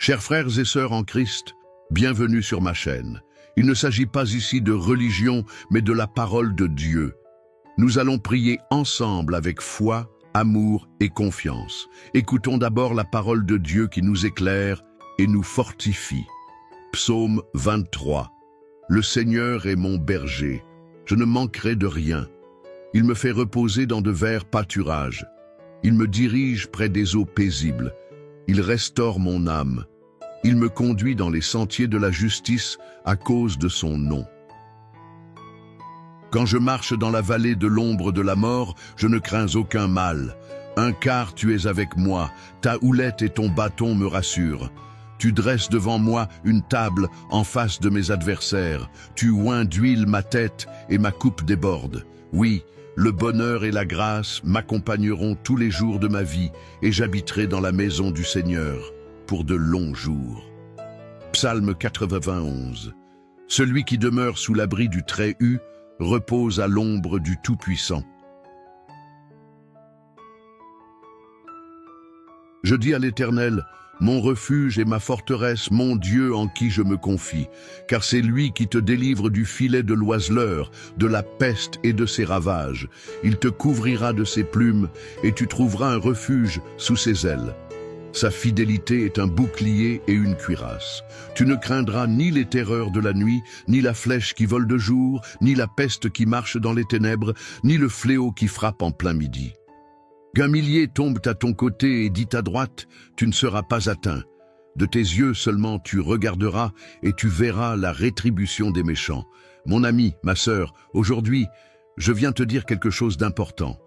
Chers frères et sœurs en Christ, bienvenue sur ma chaîne. Il ne s'agit pas ici de religion, mais de la parole de Dieu. Nous allons prier ensemble avec foi, amour et confiance. Écoutons d'abord la parole de Dieu qui nous éclaire et nous fortifie. Psaume 23. Le Seigneur est mon berger, je ne manquerai de rien. Il me fait reposer dans de verts pâturages. Il me dirige près des eaux paisibles. Il restaure mon âme. Il me conduit dans les sentiers de la justice à cause de son nom. Quand je marche dans la vallée de l'ombre de la mort, je ne crains aucun mal. Car tu es avec moi, ta houlette et ton bâton me rassurent. Tu dresses devant moi une table en face de mes adversaires. Tu oins d'huile ma tête et ma coupe déborde. Oui, le bonheur et la grâce m'accompagneront tous les jours de ma vie et j'habiterai dans la maison du Seigneur pour de longs jours. Psaume 91. Celui qui demeure sous l'abri du Très-Haut repose à l'ombre du Tout-Puissant. Je dis à l'Éternel, mon refuge et ma forteresse, mon Dieu en qui je me confie, car c'est lui qui te délivre du filet de l'oiseleur, de la peste et de ses ravages. Il te couvrira de ses plumes et tu trouveras un refuge sous ses ailes. Sa fidélité est un bouclier et une cuirasse. Tu ne craindras ni les terreurs de la nuit, ni la flèche qui vole de jour, ni la peste qui marche dans les ténèbres, ni le fléau qui frappe en plein midi. Qu'un millier tombe à ton côté et dit à droite, tu ne seras pas atteint. De tes yeux seulement tu regarderas et tu verras la rétribution des méchants. Mon ami, ma sœur, aujourd'hui, je viens te dire quelque chose d'important,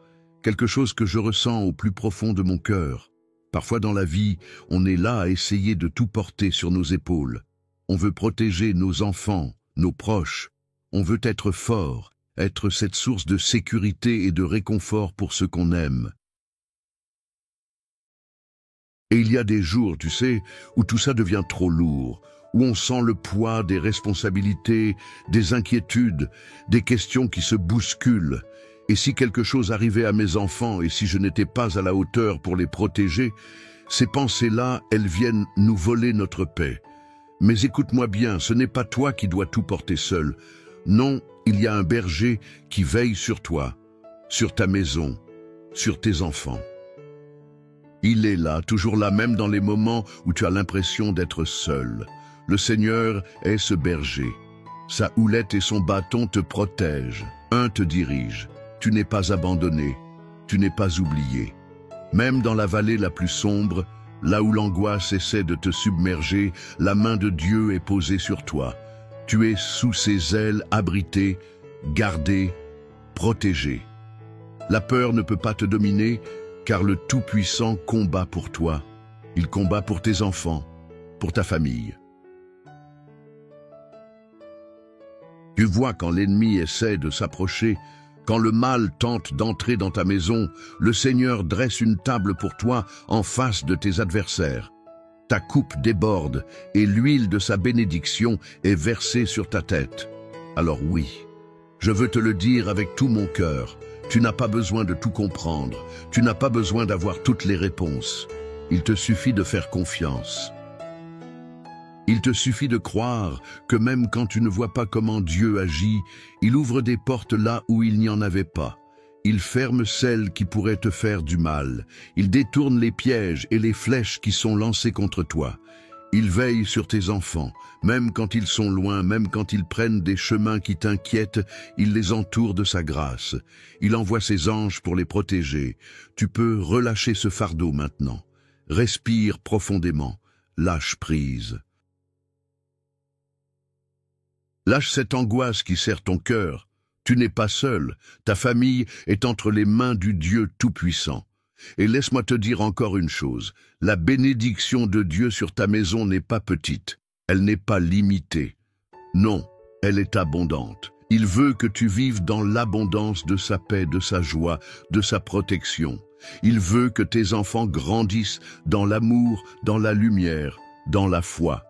quelque chose que je ressens au plus profond de mon cœur. Parfois dans la vie, on est là à essayer de tout porter sur nos épaules. On veut protéger nos enfants, nos proches. On veut être fort, être cette source de sécurité et de réconfort pour ceux qu'on aime. Et il y a des jours, tu sais, où tout ça devient trop lourd, où on sent le poids des responsabilités, des inquiétudes, des questions qui se bousculent. Et si quelque chose arrivait à mes enfants et si je n'étais pas à la hauteur pour les protéger, ces pensées-là, elles viennent nous voler notre paix. Mais écoute-moi bien, ce n'est pas toi qui dois tout porter seul. Non, il y a un berger qui veille sur toi, sur ta maison, sur tes enfants. Il est là, toujours là, même dans les moments où tu as l'impression d'être seul. Le Seigneur est ce berger. Sa houlette et son bâton te protègent. Un te dirige. Tu n'es pas abandonné, tu n'es pas oublié. Même dans la vallée la plus sombre, là où l'angoisse essaie de te submerger, la main de Dieu est posée sur toi. Tu es sous ses ailes, abrité, gardé, protégé. La peur ne peut pas te dominer, car le Tout-Puissant combat pour toi. Il combat pour tes enfants, pour ta famille. Tu vois quand l'ennemi essaie de s'approcher, quand le mal tente d'entrer dans ta maison, le Seigneur dresse une table pour toi en face de tes adversaires. Ta coupe déborde et l'huile de sa bénédiction est versée sur ta tête. Alors oui, je veux te le dire avec tout mon cœur, tu n'as pas besoin de tout comprendre, tu n'as pas besoin d'avoir toutes les réponses. Il te suffit de faire confiance. Il te suffit de croire que même quand tu ne vois pas comment Dieu agit, il ouvre des portes là où il n'y en avait pas. Il ferme celles qui pourraient te faire du mal. Il détourne les pièges et les flèches qui sont lancées contre toi. Il veille sur tes enfants, même quand ils sont loin, même quand ils prennent des chemins qui t'inquiètent, il les entoure de sa grâce. Il envoie ses anges pour les protéger. Tu peux relâcher ce fardeau maintenant. Respire profondément. Lâche prise. Lâche cette angoisse qui serre ton cœur. Tu n'es pas seul, ta famille est entre les mains du Dieu Tout-Puissant. Et laisse-moi te dire encore une chose, la bénédiction de Dieu sur ta maison n'est pas petite, elle n'est pas limitée. Non, elle est abondante. Il veut que tu vives dans l'abondance de sa paix, de sa joie, de sa protection. Il veut que tes enfants grandissent dans l'amour, dans la lumière, dans la foi.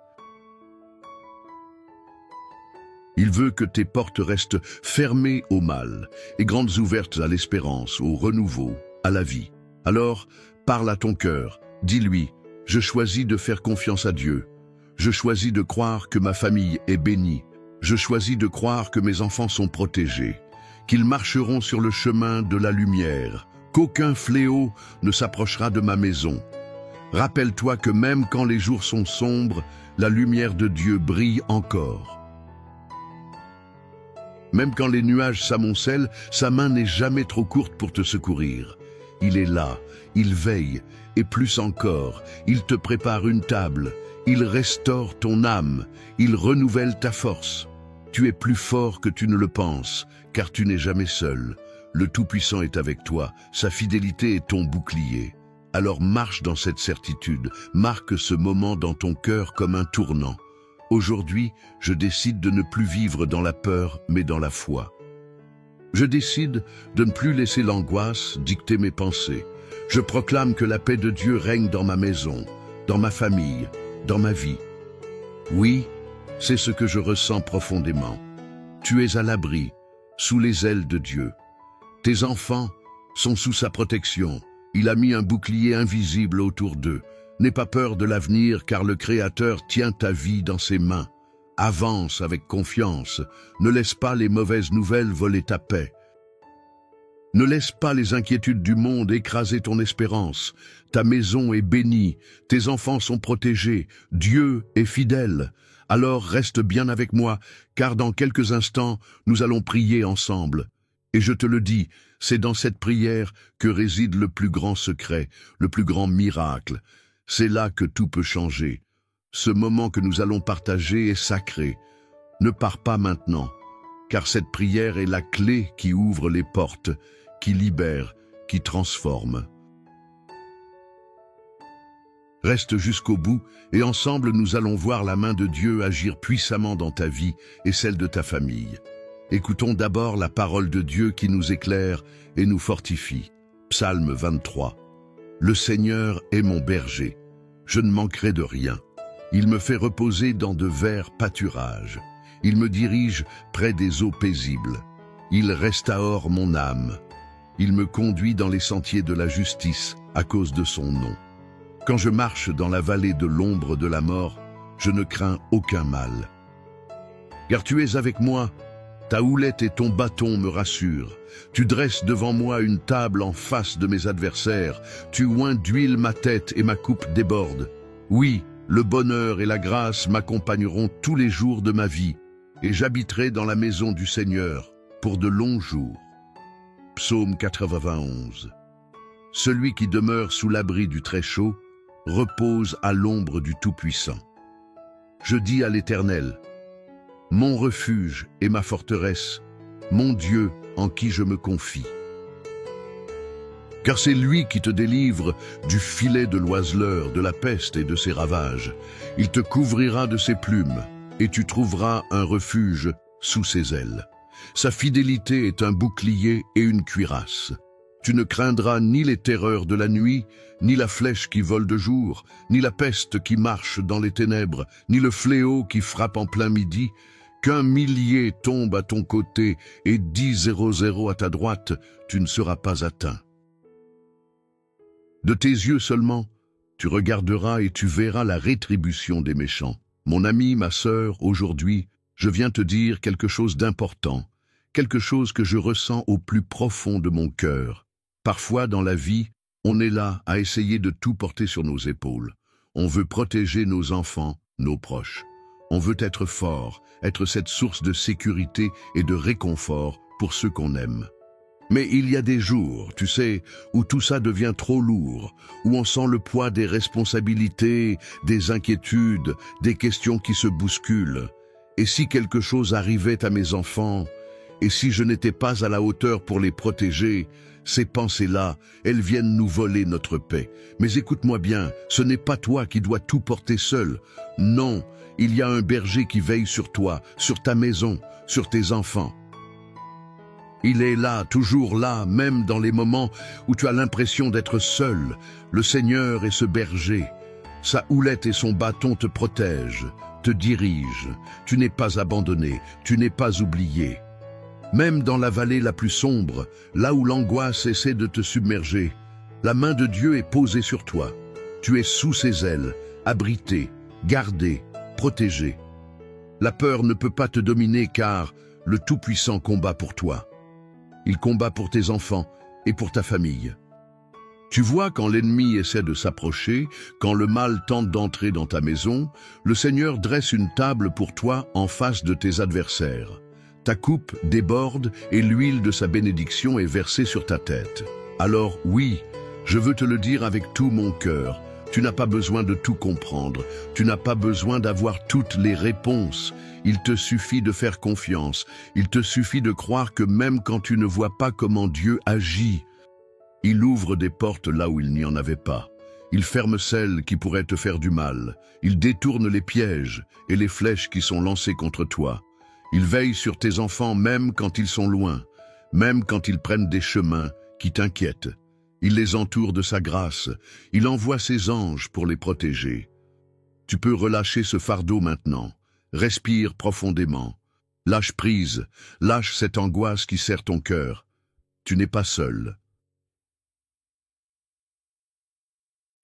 Il veut que tes portes restent fermées au mal et grandes ouvertes à l'espérance, au renouveau, à la vie. Alors, parle à ton cœur, dis-lui, Je choisis de faire confiance à Dieu. Je choisis de croire que ma famille est bénie. Je choisis de croire que mes enfants sont protégés, qu'ils marcheront sur le chemin de la lumière, qu'aucun fléau ne s'approchera de ma maison. Rappelle-toi que même quand les jours sont sombres, la lumière de Dieu brille encore. Même quand les nuages s'amoncellent, sa main n'est jamais trop courte pour te secourir. Il est là, il veille, et plus encore, il te prépare une table, il restaure ton âme, il renouvelle ta force. Tu es plus fort que tu ne le penses, car tu n'es jamais seul. Le Tout-Puissant est avec toi, sa fidélité est ton bouclier. Alors marche dans cette certitude, marque ce moment dans ton cœur comme un tournant. Aujourd'hui, je décide de ne plus vivre dans la peur, mais dans la foi. Je décide de ne plus laisser l'angoisse dicter mes pensées. Je proclame que la paix de Dieu règne dans ma maison, dans ma famille, dans ma vie. Oui, c'est ce que je ressens profondément. Tu es à l'abri, sous les ailes de Dieu. Tes enfants sont sous sa protection. Il a mis un bouclier invisible autour d'eux. N'aie pas peur de l'avenir, car le Créateur tient ta vie dans ses mains. Avance avec confiance. Ne laisse pas les mauvaises nouvelles voler ta paix. Ne laisse pas les inquiétudes du monde écraser ton espérance. Ta maison est bénie, tes enfants sont protégés, Dieu est fidèle. Alors reste bien avec moi, car dans quelques instants, nous allons prier ensemble. Et je te le dis, c'est dans cette prière que réside le plus grand secret, le plus grand miracle. C'est là que tout peut changer. Ce moment que nous allons partager est sacré. Ne pars pas maintenant, car cette prière est la clé qui ouvre les portes, qui libère, qui transforme. Reste jusqu'au bout et ensemble nous allons voir la main de Dieu agir puissamment dans ta vie et celle de ta famille. Écoutons d'abord la parole de Dieu qui nous éclaire et nous fortifie. Psaume 23. Le Seigneur est mon berger, je ne manquerai de rien. Il me fait reposer dans de verts pâturages. Il me dirige près des eaux paisibles. Il restaure mon âme. Il me conduit dans les sentiers de la justice à cause de son nom. Quand je marche dans la vallée de l'ombre de la mort, je ne crains aucun mal. Car tu es avec moi, ta houlette et ton bâton me rassurent. Tu dresses devant moi une table en face de mes adversaires. Tu oins d'huile ma tête et ma coupe déborde. Oui, le bonheur et la grâce m'accompagneront tous les jours de ma vie, et j'habiterai dans la maison du Seigneur pour de longs jours. Psaume 91. Celui qui demeure sous l'abri du Très-Chaud repose à l'ombre du Tout-Puissant. Je dis à l'Éternel, mon refuge et ma forteresse, mon Dieu en qui je me confie. Car c'est lui qui te délivre du filet de l'oiseleur, de la peste et de ses ravages. Il te couvrira de ses plumes, et tu trouveras un refuge sous ses ailes. Sa fidélité est un bouclier et une cuirasse. Tu ne craindras ni les terreurs de la nuit, ni la flèche qui vole de jour, ni la peste qui marche dans les ténèbres, ni le fléau qui frappe en plein midi. Qu'un millier tombe à ton côté et 10 à ta droite, tu ne seras pas atteint. De tes yeux seulement, tu regarderas et tu verras la rétribution des méchants. Mon ami, ma sœur, aujourd'hui, je viens te dire quelque chose d'important, quelque chose que je ressens au plus profond de mon cœur. Parfois, dans la vie, on est là à essayer de tout porter sur nos épaules. On veut protéger nos enfants, nos proches. On veut être fort, être cette source de sécurité et de réconfort pour ceux qu'on aime. Mais il y a des jours, tu sais, où tout ça devient trop lourd, où on sent le poids des responsabilités, des inquiétudes, des questions qui se bousculent. Et si quelque chose arrivait à mes enfants, et si je n'étais pas à la hauteur pour les protéger, ces pensées-là, elles viennent nous voler notre paix. Mais écoute-moi bien, ce n'est pas toi qui dois tout porter seul. Non, il y a un berger qui veille sur toi, sur ta maison, sur tes enfants. Il est là, toujours là, même dans les moments où tu as l'impression d'être seul. Le Seigneur est ce berger. Sa houlette et son bâton te protègent, te dirigent. Tu n'es pas abandonné, tu n'es pas oublié. Même dans la vallée la plus sombre, là où l'angoisse essaie de te submerger, la main de Dieu est posée sur toi. Tu es sous ses ailes, abrité, gardé, protégé. La peur ne peut pas te dominer car le Tout-Puissant combat pour toi. Il combat pour tes enfants et pour ta famille. Tu vois, quand l'ennemi essaie de s'approcher, quand le mal tente d'entrer dans ta maison, le Seigneur dresse une table pour toi en face de tes adversaires. Ta coupe déborde et l'huile de sa bénédiction est versée sur ta tête. Alors oui, je veux te le dire avec tout mon cœur, tu n'as pas besoin de tout comprendre, tu n'as pas besoin d'avoir toutes les réponses. Il te suffit de faire confiance, il te suffit de croire que même quand tu ne vois pas comment Dieu agit, il ouvre des portes là où il n'y en avait pas. Il ferme celles qui pourraient te faire du mal. Il détourne les pièges et les flèches qui sont lancées contre toi. Il veille sur tes enfants même quand ils sont loin, même quand ils prennent des chemins qui t'inquiètent. Il les entoure de sa grâce. Il envoie ses anges pour les protéger. Tu peux relâcher ce fardeau maintenant. Respire profondément. Lâche prise. Lâche cette angoisse qui serre ton cœur. Tu n'es pas seul.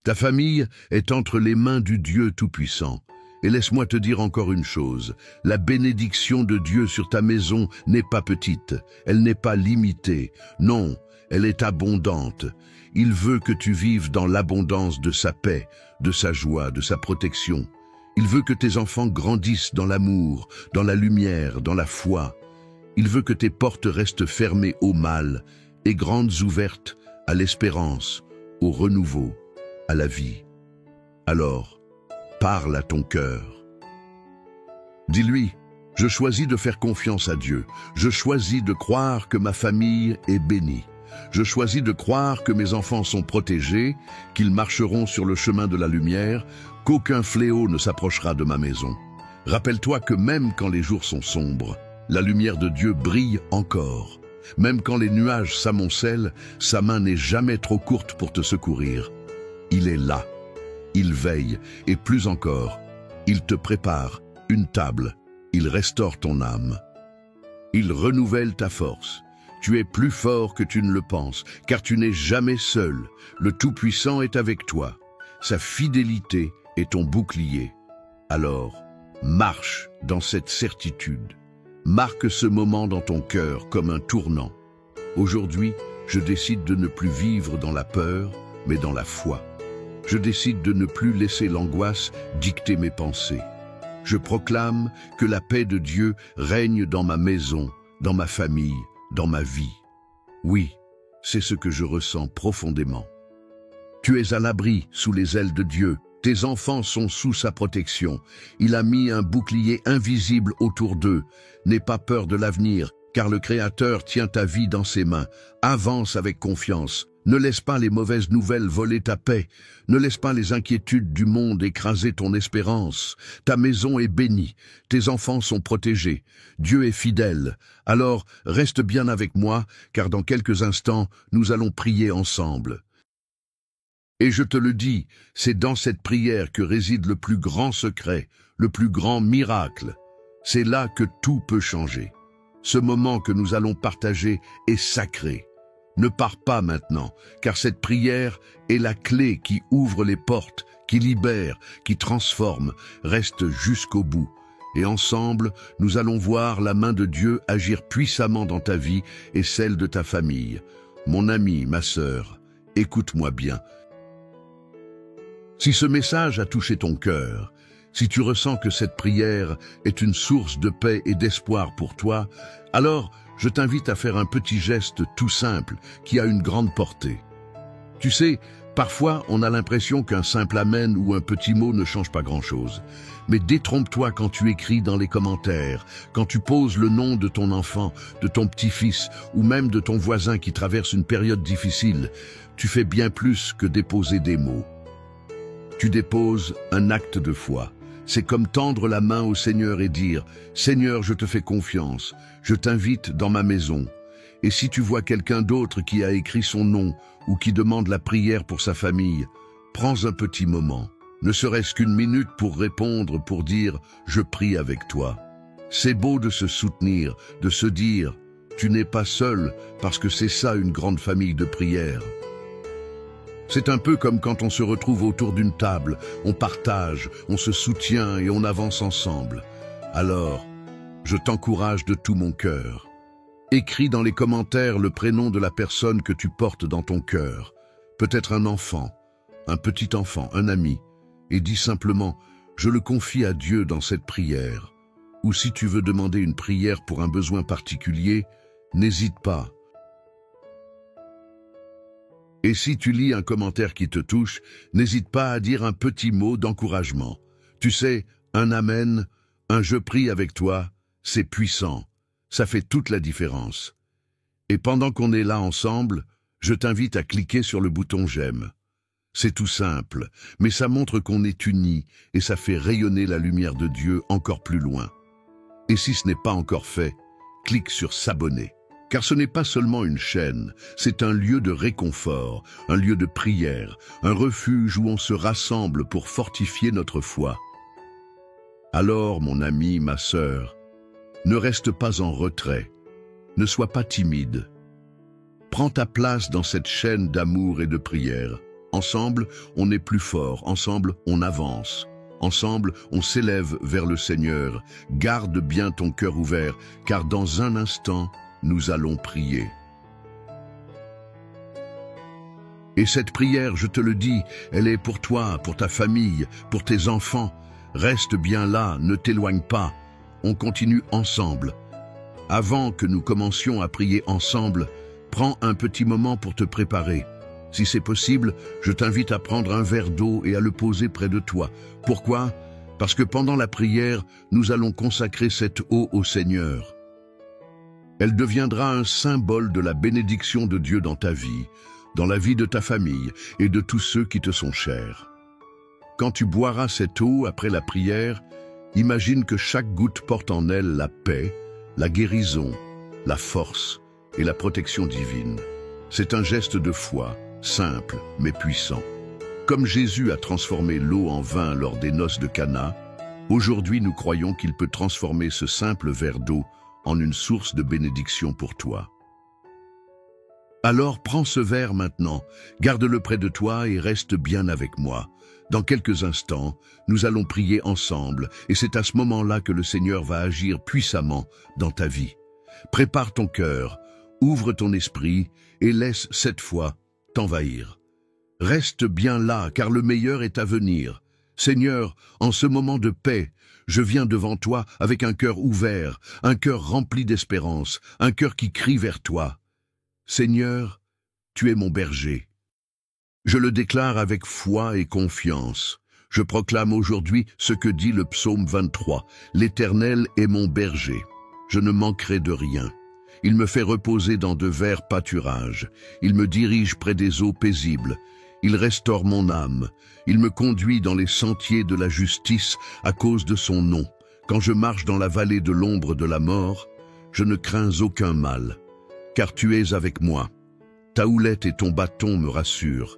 Ta famille est entre les mains du Dieu Tout-Puissant. Et laisse-moi te dire encore une chose, la bénédiction de Dieu sur ta maison n'est pas petite, elle n'est pas limitée, non, elle est abondante. Il veut que tu vives dans l'abondance de sa paix, de sa joie, de sa protection. Il veut que tes enfants grandissent dans l'amour, dans la lumière, dans la foi. Il veut que tes portes restent fermées au mal et grandes ouvertes à l'espérance, au renouveau, à la vie. Alors, parle à ton cœur. Dis-lui, je choisis de faire confiance à Dieu. Je choisis de croire que ma famille est bénie. Je choisis de croire que mes enfants sont protégés, qu'ils marcheront sur le chemin de la lumière, qu'aucun fléau ne s'approchera de ma maison. Rappelle-toi que même quand les jours sont sombres, la lumière de Dieu brille encore. Même quand les nuages s'amoncellent, sa main n'est jamais trop courte pour te secourir. Il est là. Il veille, et plus encore, il te prépare une table, il restaure ton âme. Il renouvelle ta force. Tu es plus fort que tu ne le penses, car tu n'es jamais seul. Le Tout-Puissant est avec toi. Sa fidélité est ton bouclier. Alors, marche dans cette certitude. Marque ce moment dans ton cœur comme un tournant. Aujourd'hui, je décide de ne plus vivre dans la peur, mais dans la foi. Je décide de ne plus laisser l'angoisse dicter mes pensées. Je proclame que la paix de Dieu règne dans ma maison, dans ma famille, dans ma vie. Oui, c'est ce que je ressens profondément. Tu es à l'abri sous les ailes de Dieu. Tes enfants sont sous sa protection. Il a mis un bouclier invisible autour d'eux. N'aie pas peur de l'avenir, car le Créateur tient ta vie dans ses mains. Avance avec confiance. Ne laisse pas les mauvaises nouvelles voler ta paix. Ne laisse pas les inquiétudes du monde écraser ton espérance. Ta maison est bénie. Tes enfants sont protégés. Dieu est fidèle. Alors, reste bien avec moi, car dans quelques instants, nous allons prier ensemble. Et je te le dis, c'est dans cette prière que réside le plus grand secret, le plus grand miracle. C'est là que tout peut changer. Ce moment que nous allons partager est sacré. Ne pars pas maintenant, car cette prière est la clé qui ouvre les portes, qui libère, qui transforme. Reste jusqu'au bout. Et ensemble, nous allons voir la main de Dieu agir puissamment dans ta vie et celle de ta famille. Mon ami, ma sœur, écoute-moi bien. Si ce message a touché ton cœur, si tu ressens que cette prière est une source de paix et d'espoir pour toi, alors je t'invite à faire un petit geste tout simple qui a une grande portée. Tu sais, parfois on a l'impression qu'un simple amen ou un petit mot ne change pas grand-chose. Mais détrompe-toi quand tu écris dans les commentaires, quand tu poses le nom de ton enfant, de ton petit-fils ou même de ton voisin qui traverse une période difficile. Tu fais bien plus que déposer des mots. Tu déposes un acte de foi. C'est comme tendre la main au Seigneur et dire « Seigneur, je te fais confiance, je t'invite dans ma maison. » Et si tu vois quelqu'un d'autre qui a écrit son nom ou qui demande la prière pour sa famille, prends un petit moment, ne serait-ce qu'une minute pour répondre, pour dire « Je prie avec toi ». C'est beau de se soutenir, de se dire « Tu n'es pas seul » parce que c'est ça une grande famille de prière. C'est un peu comme quand on se retrouve autour d'une table, on partage, on se soutient et on avance ensemble. Alors, je t'encourage de tout mon cœur. Écris dans les commentaires le prénom de la personne que tu portes dans ton cœur. Peut-être un enfant, un petit enfant, un ami. Et dis simplement, je le confie à Dieu dans cette prière. Ou si tu veux demander une prière pour un besoin particulier, n'hésite pas. Et si tu lis un commentaire qui te touche, n'hésite pas à dire un petit mot d'encouragement. Tu sais, un amen, un je prie avec toi, c'est puissant. Ça fait toute la différence. Et pendant qu'on est là ensemble, je t'invite à cliquer sur le bouton j'aime. C'est tout simple, mais ça montre qu'on est unis et ça fait rayonner la lumière de Dieu encore plus loin. Et si ce n'est pas encore fait, clique sur s'abonner. Car ce n'est pas seulement une chaîne, c'est un lieu de réconfort, un lieu de prière, un refuge où on se rassemble pour fortifier notre foi. Alors, mon ami, ma sœur, ne reste pas en retrait, ne sois pas timide. Prends ta place dans cette chaîne d'amour et de prière. Ensemble, on est plus fort, ensemble, on avance. Ensemble, on s'élève vers le Seigneur. Garde bien ton cœur ouvert, car dans un instant, nous allons prier. Et cette prière, je te le dis, elle est pour toi, pour ta famille, pour tes enfants. Reste bien là, ne t'éloigne pas. On continue ensemble. Avant que nous commencions à prier ensemble, prends un petit moment pour te préparer. Si c'est possible, je t'invite à prendre un verre d'eau et à le poser près de toi. Pourquoi? Parce que pendant la prière, nous allons consacrer cette eau au Seigneur. Elle deviendra un symbole de la bénédiction de Dieu dans ta vie, dans la vie de ta famille et de tous ceux qui te sont chers. Quand tu boiras cette eau après la prière, imagine que chaque goutte porte en elle la paix, la guérison, la force et la protection divine. C'est un geste de foi, simple mais puissant. Comme Jésus a transformé l'eau en vin lors des noces de Cana, aujourd'hui nous croyons qu'il peut transformer ce simple verre d'eau en une source de bénédiction pour toi. Alors prends ce verre maintenant, garde-le près de toi et reste bien avec moi. Dans quelques instants, nous allons prier ensemble et c'est à ce moment-là que le Seigneur va agir puissamment dans ta vie. Prépare ton cœur, ouvre ton esprit et laisse cette foi t'envahir. Reste bien là car le meilleur est à venir. Seigneur, en ce moment de paix, je viens devant toi avec un cœur ouvert, un cœur rempli d'espérance, un cœur qui crie vers toi. Seigneur, tu es mon berger. Je le déclare avec foi et confiance. Je proclame aujourd'hui ce que dit le psaume 23. L'Éternel est mon berger. Je ne manquerai de rien. Il me fait reposer dans de verts pâturages. Il me dirige près des eaux paisibles. Il restaure mon âme. Il me conduit dans les sentiers de la justice à cause de son nom. Quand je marche dans la vallée de l'ombre de la mort, je ne crains aucun mal, car tu es avec moi. Ta houlette et ton bâton me rassurent.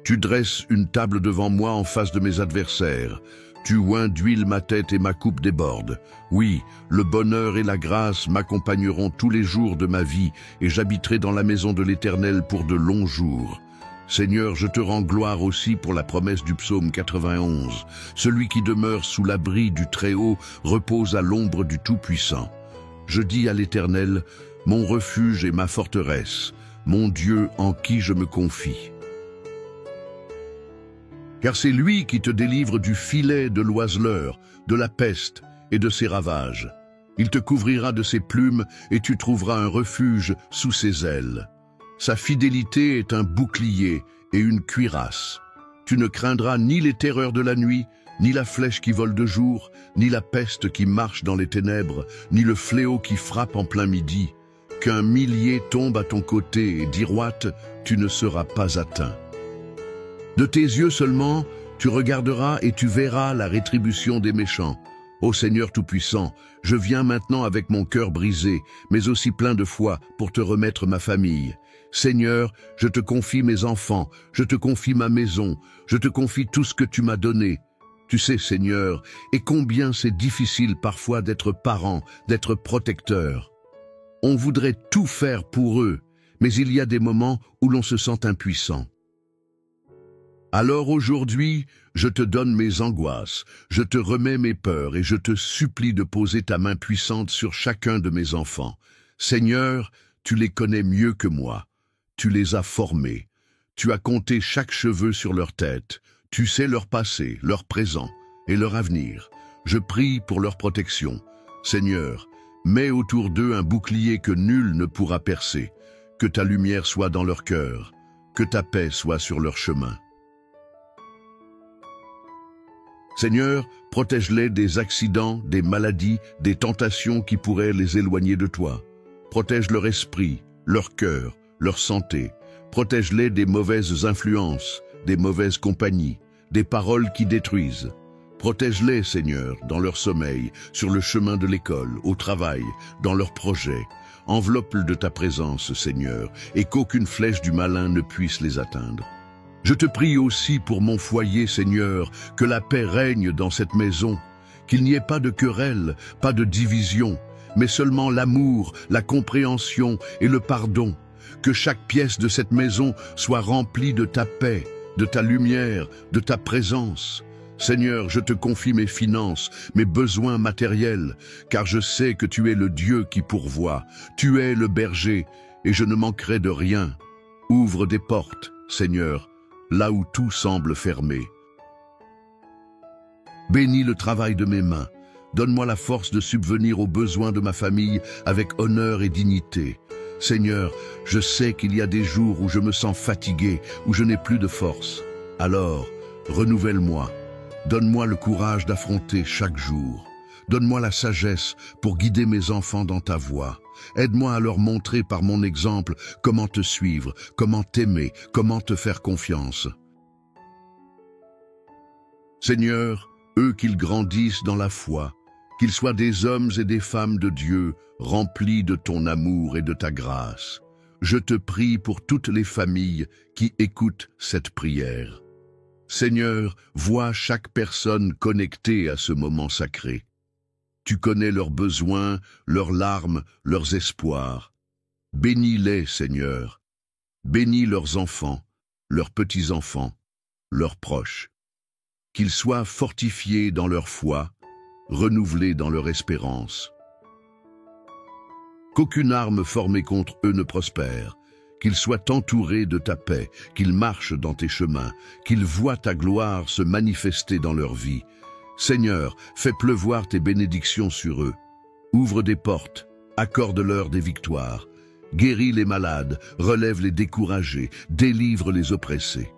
Tu dresses une table devant moi en face de mes adversaires. Tu oins d'huile ma tête et ma coupe déborde. Oui, le bonheur et la grâce m'accompagneront tous les jours de ma vie et j'habiterai dans la maison de l'Éternel pour de longs jours. Seigneur, je te rends gloire aussi pour la promesse du psaume 91. Celui qui demeure sous l'abri du Très-Haut repose à l'ombre du Tout-Puissant. Je dis à l'Éternel, mon refuge et ma forteresse, mon Dieu en qui je me confie. Car c'est lui qui te délivre du filet de l'oiseleur, de la peste et de ses ravages. Il te couvrira de ses plumes et tu trouveras un refuge sous ses ailes. Sa fidélité est un bouclier et une cuirasse. Tu ne craindras ni les terreurs de la nuit, ni la flèche qui vole de jour, ni la peste qui marche dans les ténèbres, ni le fléau qui frappe en plein midi. Qu'un millier tombe à ton côté et d'Iroite, tu ne seras pas atteint. De tes yeux seulement, tu regarderas et tu verras la rétribution des méchants. Ô Seigneur Tout-Puissant, je viens maintenant avec mon cœur brisé, mais aussi plein de foi, pour te remettre ma famille. Seigneur, je te confie mes enfants, je te confie ma maison, je te confie tout ce que tu m'as donné. Tu sais, Seigneur, et combien c'est difficile parfois d'être parent, d'être protecteur. On voudrait tout faire pour eux, mais il y a des moments où l'on se sent impuissant. Alors aujourd'hui, je te donne mes angoisses, je te remets mes peurs et je te supplie de poser ta main puissante sur chacun de mes enfants. Seigneur, tu les connais mieux que moi. Tu les as formés. Tu as compté chaque cheveu sur leur tête. Tu sais leur passé, leur présent et leur avenir. Je prie pour leur protection. Seigneur, mets autour d'eux un bouclier que nul ne pourra percer. Que ta lumière soit dans leur cœur. Que ta paix soit sur leur chemin. Seigneur, protège-les des accidents, des maladies, des tentations qui pourraient les éloigner de toi. Protège leur esprit, leur cœur, leur santé. Protège-les des mauvaises influences, des mauvaises compagnies, des paroles qui détruisent. Protège-les, Seigneur, dans leur sommeil, sur le chemin de l'école, au travail, dans leurs projets. Enveloppe-le de ta présence, Seigneur, et qu'aucune flèche du malin ne puisse les atteindre. Je te prie aussi pour mon foyer, Seigneur, que la paix règne dans cette maison, qu'il n'y ait pas de querelle, pas de division, mais seulement l'amour, la compréhension et le pardon. Que chaque pièce de cette maison soit remplie de ta paix, de ta lumière, de ta présence. Seigneur, je te confie mes finances, mes besoins matériels, car je sais que tu es le Dieu qui pourvoit. Tu es le berger, et je ne manquerai de rien. Ouvre des portes, Seigneur, là où tout semble fermé. Bénis le travail de mes mains. Donne-moi la force de subvenir aux besoins de ma famille avec honneur et dignité. Seigneur, je sais qu'il y a des jours où je me sens fatigué, où je n'ai plus de force. Alors, renouvelle-moi. Donne-moi le courage d'affronter chaque jour. Donne-moi la sagesse pour guider mes enfants dans ta voie. Aide-moi à leur montrer par mon exemple comment te suivre, comment t'aimer, comment te faire confiance. Seigneur, eux qu'ils grandissent dans la foi, qu'ils soient des hommes et des femmes de Dieu, remplis de ton amour et de ta grâce. Je te prie pour toutes les familles qui écoutent cette prière. Seigneur, vois chaque personne connectée à ce moment sacré. Tu connais leurs besoins, leurs larmes, leurs espoirs. Bénis-les, Seigneur. Bénis leurs enfants, leurs petits-enfants, leurs proches. Qu'ils soient fortifiés dans leur foi, renouvelés dans leur espérance. Qu'aucune arme formée contre eux ne prospère. Qu'ils soient entourés de ta paix, qu'ils marchent dans tes chemins, qu'ils voient ta gloire se manifester dans leur vie. Seigneur, fais pleuvoir tes bénédictions sur eux. Ouvre des portes, accorde-leur des victoires. Guéris les malades, relève les découragés, délivre les oppressés.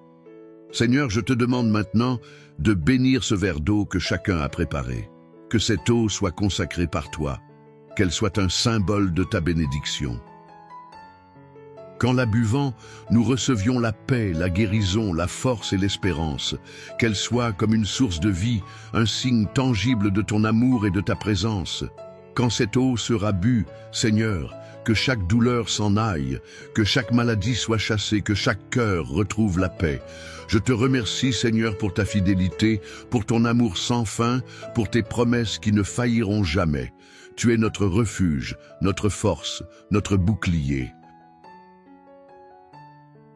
Seigneur, je te demande maintenant de bénir ce verre d'eau que chacun a préparé. Que cette eau soit consacrée par toi, qu'elle soit un symbole de ta bénédiction. Qu'en la buvant, nous recevions la paix, la guérison, la force et l'espérance, qu'elle soit comme une source de vie, un signe tangible de ton amour et de ta présence. Quand cette eau sera bue, Seigneur, que chaque douleur s'en aille, que chaque maladie soit chassée, que chaque cœur retrouve la paix. Je te remercie, Seigneur, pour ta fidélité, pour ton amour sans fin, pour tes promesses qui ne failliront jamais. Tu es notre refuge, notre force, notre bouclier.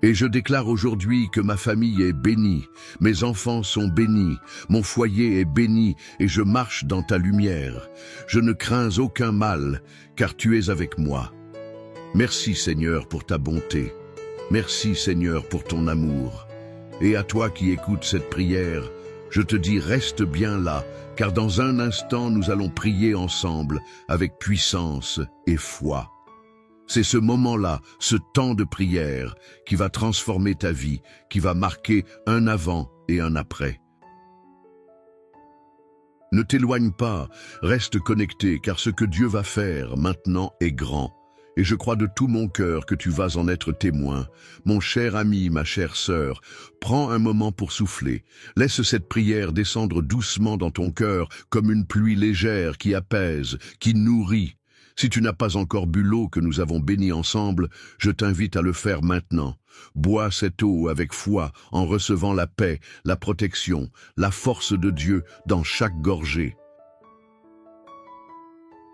Et je déclare aujourd'hui que ma famille est bénie, mes enfants sont bénis, mon foyer est béni et je marche dans ta lumière. Je ne crains aucun mal, car tu es avec moi. Merci Seigneur pour ta bonté. Merci Seigneur pour ton amour. Et à toi qui écoutes cette prière, je te dis reste bien là, car dans un instant nous allons prier ensemble avec puissance et foi. C'est ce moment-là, ce temps de prière, qui va transformer ta vie, qui va marquer un avant et un après. Ne t'éloigne pas, reste connecté, car ce que Dieu va faire maintenant est grand. Et je crois de tout mon cœur que tu vas en être témoin. Mon cher ami, ma chère sœur, prends un moment pour souffler. Laisse cette prière descendre doucement dans ton cœur, comme une pluie légère qui apaise, qui nourrit. Si tu n'as pas encore bu l'eau que nous avons bénie ensemble, je t'invite à le faire maintenant. Bois cette eau avec foi en recevant la paix, la protection, la force de Dieu dans chaque gorgée.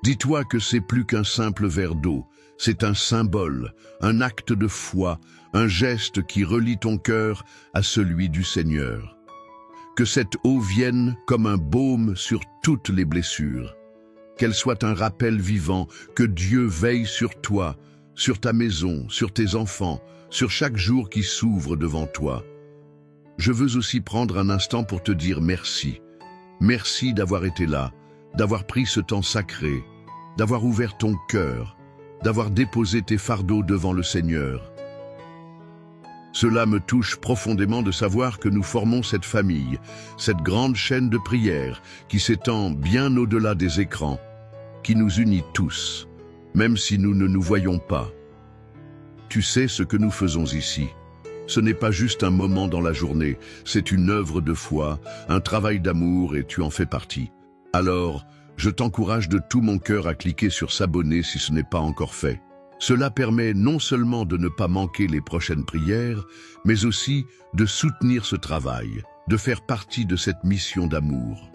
Dis-toi que c'est plus qu'un simple verre d'eau, c'est un symbole, un acte de foi, un geste qui relie ton cœur à celui du Seigneur. Que cette eau vienne comme un baume sur toutes les blessures. Qu'elle soit un rappel vivant que Dieu veille sur toi, sur ta maison, sur tes enfants, sur chaque jour qui s'ouvre devant toi. Je veux aussi prendre un instant pour te dire merci. Merci d'avoir été là, d'avoir pris ce temps sacré, d'avoir ouvert ton cœur, d'avoir déposé tes fardeaux devant le Seigneur. Cela me touche profondément de savoir que nous formons cette famille, cette grande chaîne de prière qui s'étend bien au-delà des écrans, qui nous unit tous, même si nous ne nous voyons pas. Tu sais ce que nous faisons ici. Ce n'est pas juste un moment dans la journée, c'est une œuvre de foi, un travail d'amour et tu en fais partie. Alors, je t'encourage de tout mon cœur à cliquer sur s'abonner si ce n'est pas encore fait. Cela permet non seulement de ne pas manquer les prochaines prières, mais aussi de soutenir ce travail, de faire partie de cette mission d'amour.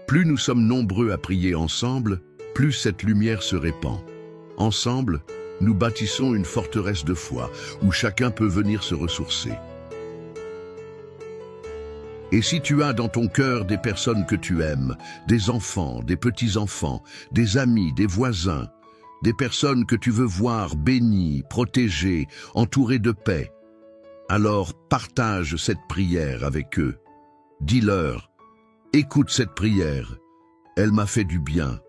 Plus nous sommes nombreux à prier ensemble, plus cette lumière se répand. Ensemble, nous bâtissons une forteresse de foi où chacun peut venir se ressourcer. Et si tu as dans ton cœur des personnes que tu aimes, des enfants, des petits-enfants, des amis, des voisins, des personnes que tu veux voir bénies, protégées, entourées de paix, alors partage cette prière avec eux. Dis-leur, écoute cette prière, elle m'a fait du bien,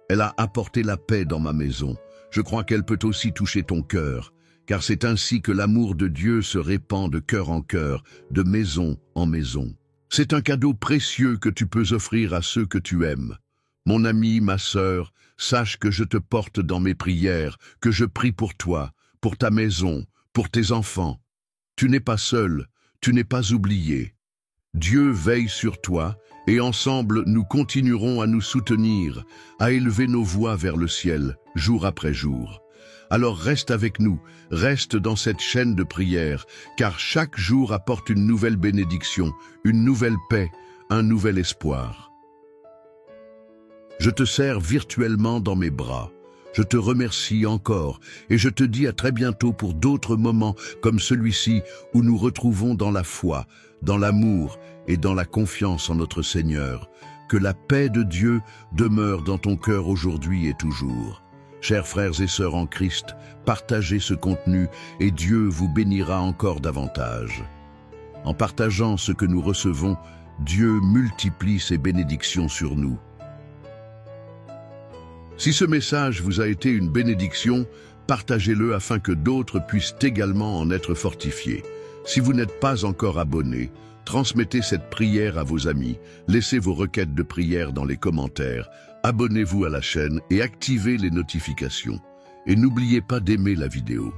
elle a apporté la paix dans ma maison. Je crois qu'elle peut aussi toucher ton cœur, car c'est ainsi que l'amour de Dieu se répand de cœur en cœur, de maison en maison. C'est un cadeau précieux que tu peux offrir à ceux que tu aimes. Mon ami, ma sœur, sache que je te porte dans mes prières, que je prie pour toi, pour ta maison, pour tes enfants. Tu n'es pas seul, tu n'es pas oublié. Dieu veille sur toi, et ensemble nous continuerons à nous soutenir, à élever nos voix vers le ciel, jour après jour. Alors reste avec nous, reste dans cette chaîne de prière, car chaque jour apporte une nouvelle bénédiction, une nouvelle paix, un nouvel espoir. Je te serre virtuellement dans mes bras. Je te remercie encore et je te dis à très bientôt pour d'autres moments comme celui-ci où nous retrouvons dans la foi, dans l'amour et dans la confiance en notre Seigneur. Que la paix de Dieu demeure dans ton cœur aujourd'hui et toujours. Chers frères et sœurs en Christ, partagez ce contenu et Dieu vous bénira encore davantage. En partageant ce que nous recevons, Dieu multiplie ses bénédictions sur nous. Si ce message vous a été une bénédiction, partagez-le afin que d'autres puissent également en être fortifiés. Si vous n'êtes pas encore abonné, transmettez cette prière à vos amis, laissez vos requêtes de prière dans les commentaires, abonnez-vous à la chaîne et activez les notifications. Et n'oubliez pas d'aimer la vidéo.